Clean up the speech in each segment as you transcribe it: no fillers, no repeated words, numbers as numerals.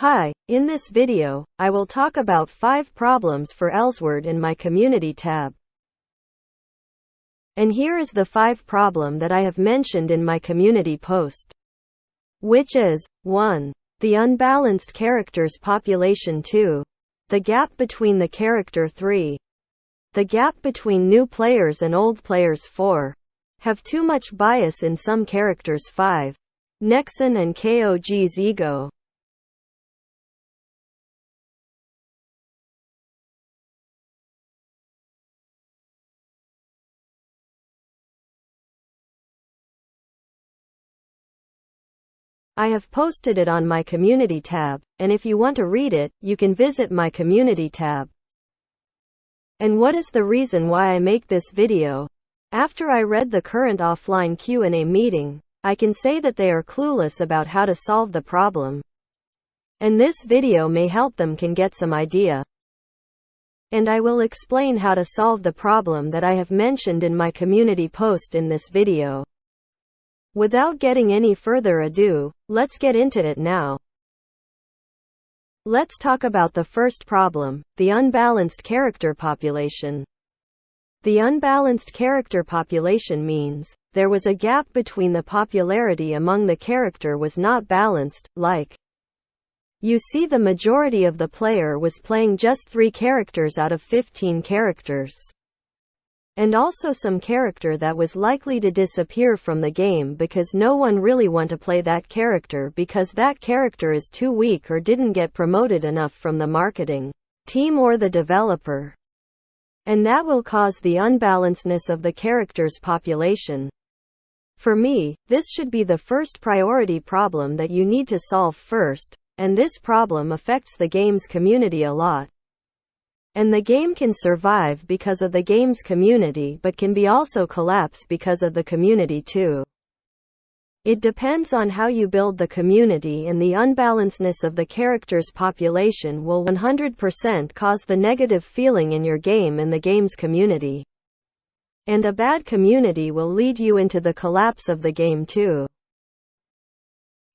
Hi, in this video, I will talk about 5 problems for Elsword in my community tab. And here is the 5 problem that I have mentioned in my community post. Which is, 1. The unbalanced characters population. 2. The gap between the character. 3. The gap between new players and old players. 4. Have too much bias in some characters. 5. Nexon and KOG's ego. I have posted it on my community tab, and if you want to read it, you can visit my community tab. And what is the reason why I make this video? After I read the current offline Q&A meeting, I can say that they are clueless about how to solve the problem. And this video may help them can get some idea. And I will explain how to solve the problem that I have mentioned in my community post in this video. Without getting any further ado, let's get into it now. Let's talk about the first problem, the unbalanced character population. The unbalanced character population means there was a gap between the popularity among the character was not balanced, like you see the majority of the player was playing just 3 characters out of 15 characters. And also some character that was likely to disappear from the game because no one really want to play that character because that character is too weak or didn't get promoted enough from the marketing team or the developer. And that will cause the unbalancedness of the character's population. For me, this should be the first priority problem that you need to solve first, and this problem affects the game's community a lot. And the game can survive because of the game's community but can be also collapse because of the community too. It depends on how you build the community, and the unbalancedness of the character's population will 100% cause the negative feeling in your game and the game's community. And a bad community will lead you into the collapse of the game too.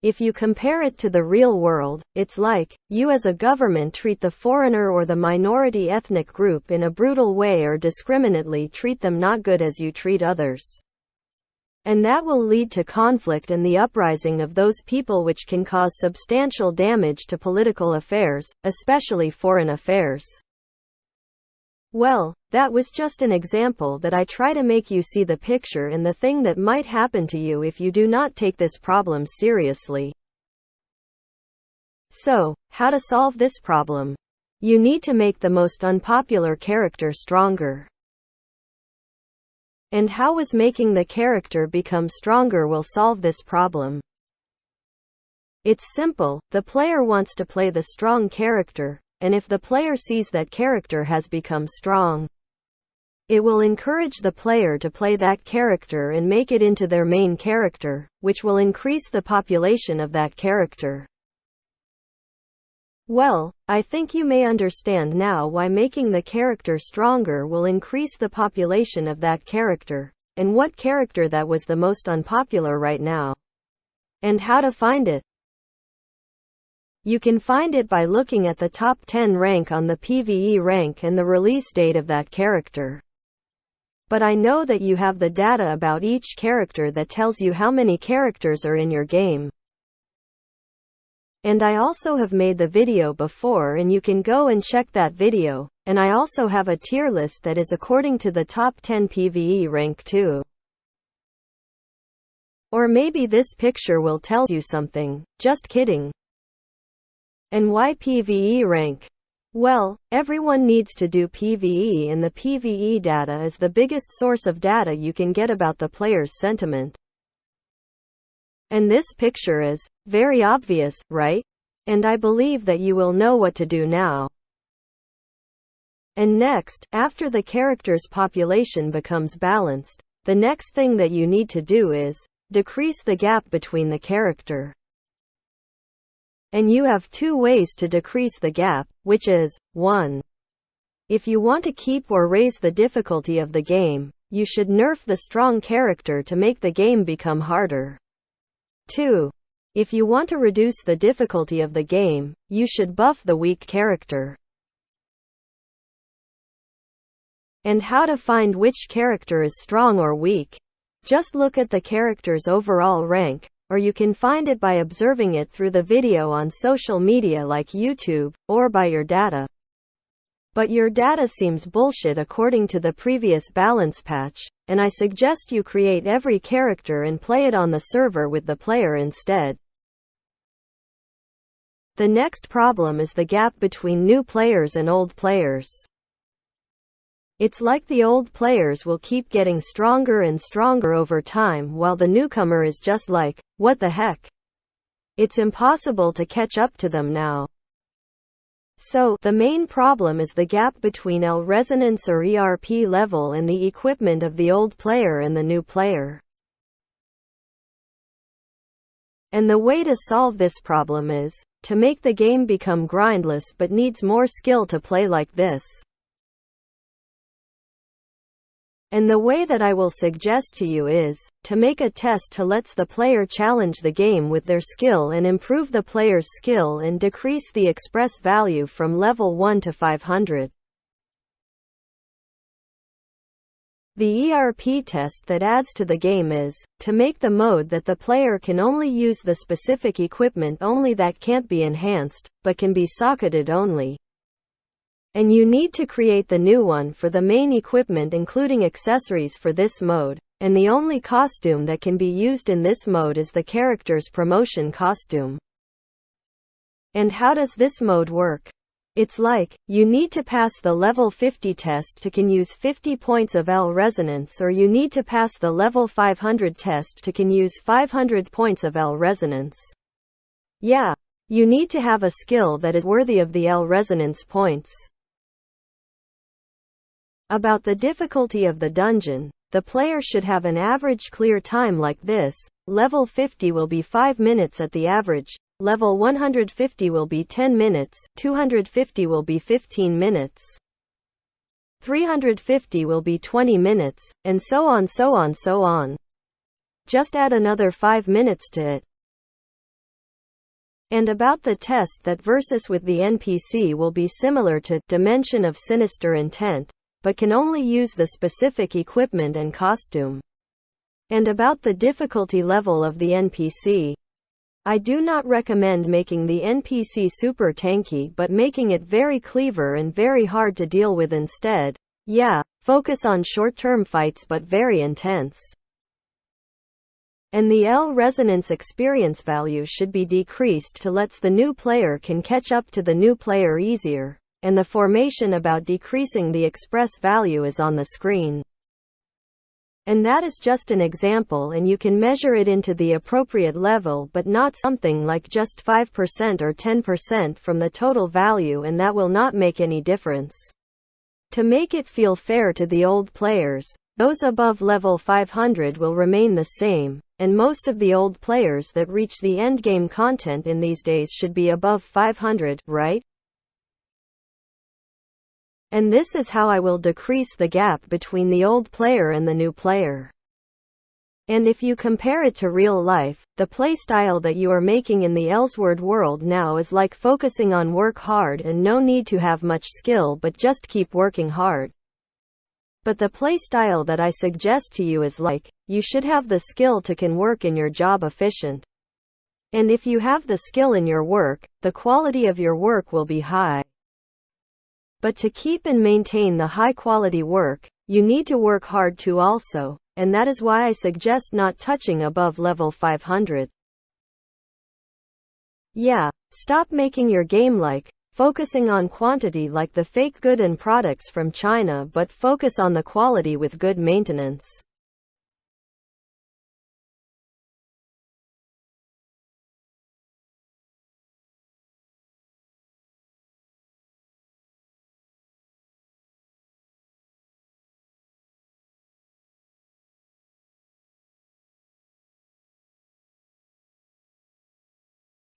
If you compare it to the real world, it's like, you as a government treat the foreigner or the minority ethnic group in a brutal way or discriminately treat them not good as you treat others. And that will lead to conflict and the uprising of those people, which can cause substantial damage to political affairs, especially foreign affairs. Well, that was just an example that I try to make you see the picture and the thing that might happen to you if you do not take this problem seriously. So, how to solve this problem? You need to make the most unpopular character stronger. And how is making the character become stronger will solve this problem? It's simple. The player wants to play the strong character. And if the player sees that character has become strong, it will encourage the player to play that character and make it into their main character, which will increase the population of that character. Well, I think you may understand now why making the character stronger will increase the population of that character, and what character that was the most unpopular right now, and how to find it. You can find it by looking at the top 10 rank on the PvE rank and the release date of that character. But I know that you have the data about each character that tells you how many characters are in your game. And I also have made the video before, and you can go and check that video, and I also have a tier list that is according to the top 10 PvE rank too. Or maybe this picture will tell you something, just kidding. And why PvE rank? Well, everyone needs to do PvE, and the PvE data is the biggest source of data you can get about the player's sentiment. And this picture is very obvious, right? And I believe that you will know what to do now. And next, after the character's population becomes balanced, the next thing that you need to do is decrease the gap between the character. And you have 2 ways to decrease the gap, which is, 1. If you want to keep or raise the difficulty of the game, you should nerf the strong character to make the game become harder. 2. If you want to reduce the difficulty of the game, you should buff the weak character. And how to find which character is strong or weak? Just look at the character's overall rank, or you can find it by observing it through the video on social media like YouTube, or by your data. But your data seems bullshit according to the previous balance patch, and I suggest you create every character and play it on the server with the player instead. The next problem is the gap between new players and old players. It's like the old players will keep getting stronger and stronger over time while the newcomer is just like, what the heck? It's impossible to catch up to them now. So, the main problem is the gap between L resonance or ERP level and the equipment of the old player and the new player. And the way to solve this problem is to make the game become grindless but needs more skill to play like this. And the way that I will suggest to you is to make a test to lets the player challenge the game with their skill and improve the player's skill and decrease the express value from level 1 to 500. The ERP test that adds to the game is to make the mode that the player can only use the specific equipment only that can't be enhanced, but can be socketed only. And you need to create the new one for the main equipment including accessories for this mode, and the only costume that can be used in this mode is the character's promotion costume. And how does this mode work? It's like, you need to pass the level 50 test to can use 50 points of L resonance, or you need to pass the level 500 test to can use 500 points of L resonance. Yeah, you need to have a skill that is worthy of the L resonance points. About the difficulty of the dungeon, the player should have an average clear time like this. Level 50 will be 5 minutes at the average, level 150 will be 10 minutes, 250 will be 15 minutes, 350 will be 20 minutes, and so on so on so on. Just add another 5 minutes to it. And about the test that versus with the NPC will be similar to Dimension of Sinister Intent, but can only use the specific equipment and costume. And about the difficulty level of the NPC. I do not recommend making the NPC super tanky but making it very clever and very hard to deal with instead. Yeah, focus on short-term fights but very intense. And the L resonance experience value should be decreased to lets the new player can catch up to the new player easier. And the formation about decreasing the express value is on the screen. And that is just an example, and you can measure it into the appropriate level but not something like just 5% or 10% from the total value, and that will not make any difference. To make it feel fair to the old players, those above level 500 will remain the same, and most of the old players that reach the endgame content in these days should be above 500, right? And this is how I will decrease the gap between the old player and the new player. And if you compare it to real life, the playstyle that you are making in the Elsword world now is like focusing on work hard and no need to have much skill but just keep working hard. But the playstyle that I suggest to you is like, you should have the skill to can work in your job efficient. And if you have the skill in your work, the quality of your work will be high. But to keep and maintain the high quality work, you need to work hard too also, and that is why I suggest not touching above level 500. Yeah, stop making your game like, focusing on quantity like the fake good and products from China, but focus on the quality with good maintenance.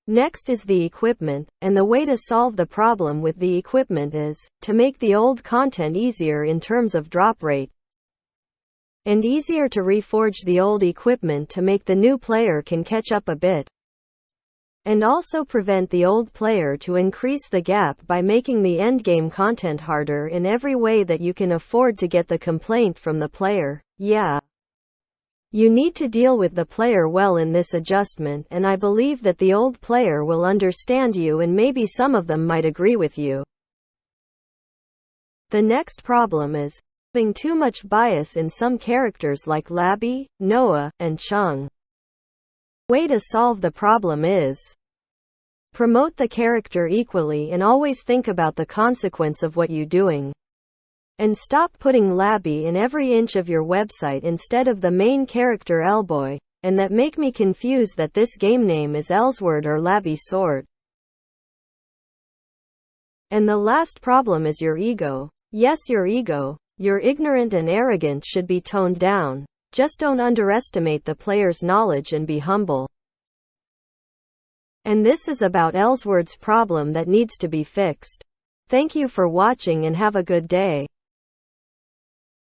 Next is the equipment, and the way to solve the problem with the equipment is to make the old content easier in terms of drop rate, and easier to reforge the old equipment to make the new player can catch up a bit. And also prevent the old player to increase the gap by making the endgame content harder in every way that you can afford to get the complaint from the player. Yeah. You need to deal with the player well in this adjustment, and I believe that the old player will understand you and maybe some of them might agree with you. The next problem is having too much bias in some characters like Labby, Noah, and Chung. Way to solve the problem is promote the character equally and always think about the consequence of what you're doing. And stop putting Labby in every inch of your website instead of the main character Elboy, and that make me confused that this game name is Elsword or Labby Sword. And the last problem is your ego. Yes, your ego. You're ignorant and arrogant should be toned down. Just don't underestimate the player's knowledge and be humble. And this is about Elsword's problem that needs to be fixed. Thank you for watching and have a good day.